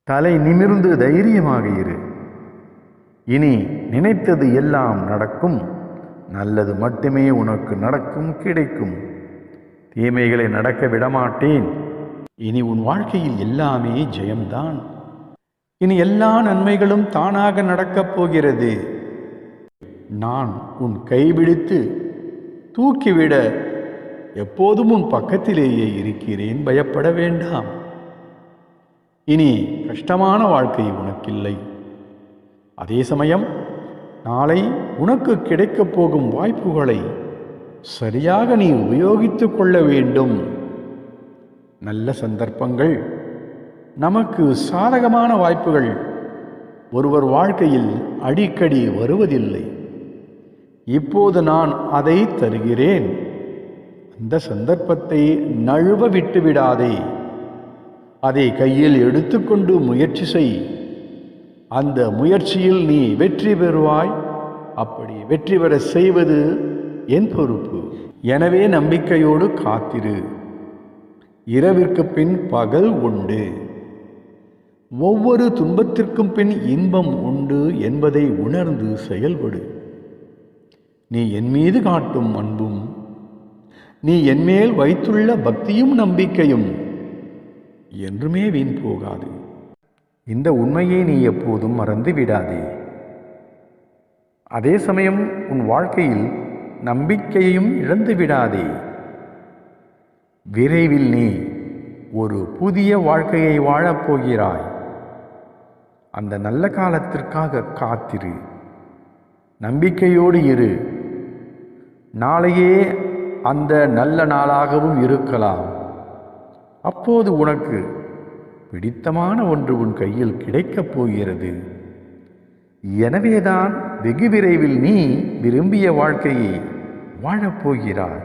தலை நிமிர்ந்து தைரியமாக இரு. இனி நினைத்தது எல்லாம் நடக்கும். நல்லது மட்டுமே உனக்கு நடக்கும், கிடைக்கும். தீமைகளை நடக்க விடமாட்டேன். இனி உன் வாழ்க்கையில் எல்லாமே ஜெயம்தான். இனி எல்லா நன்மைகளும் தானாக நடக்கப் போகிறது. நான் உன் கைபிடித்து தூக்கிவிட எப்போதும் உன் பக்கத்திலேயே இருக்கிறேன். பயப்பட வேண்டாம். இனி கஷ்டமான வாழ்க்கை உனக்கில்லை. அதே சமயம் நாளை உனக்கு கிடைக்கப் போகும் வாய்ப்புகளை சரியாக நீ உபயோகித்துக் கொள்ள வேண்டும். நல்ல சந்தர்ப்பங்கள், நமக்கு சாதகமான வாய்ப்புகள் ஒருவர் வாழ்க்கையில் அடிக்கடி வருவதில்லை. இப்போது நான் அதை தருகிறேன். அந்த சந்தர்ப்பத்தை நழுவ விட்டுவிடாதே. அதை கையில் எடுத்துக்கொண்டு முயற்சி செய். அந்த முயற்சியில் நீ வெற்றி பெறுவாய். அப்படி வெற்றி பெற செய்வது என் பொறுப்பு. எனவே நம்பிக்கையோடு காத்திரு. இரவிற்கு பின் பகல் உண்டு. ஒவ்வொரு துன்பத்திற்கும் பின் இன்பம் உண்டு என்பதை உணர்ந்து செயல்படு. நீ என் மீது காட்டும் அன்பும், நீ என்மேல் வைத்துள்ள பக்தியும் நம்பிக்கையும் என்றுமே வீண் போகாது. இந்த உண்மையை நீ எப்போதும் மறந்து விடாதே. அதே சமயம் உன் வாழ்க்கையில் நம்பிக்கையையும் இழந்து விடாதே. விரைவில் நீ ஒரு புதிய வாழ்க்கையை வாழப்போகிறாய். அந்த நல்ல காலத்திற்காக காத்திரு. நம்பிக்கையோடு இரு. நாளையே அந்த நல்ல நாளாகவும் இருக்கலாம். அப்போது உனக்கு பிடித்தமான ஒன்று உன் கையில் கிடைக்கப் போகிறது. எனவேதான் வெகு விரைவில் நீ விரும்பிய வாழ்க்கையை வாழப்போகிறாய்.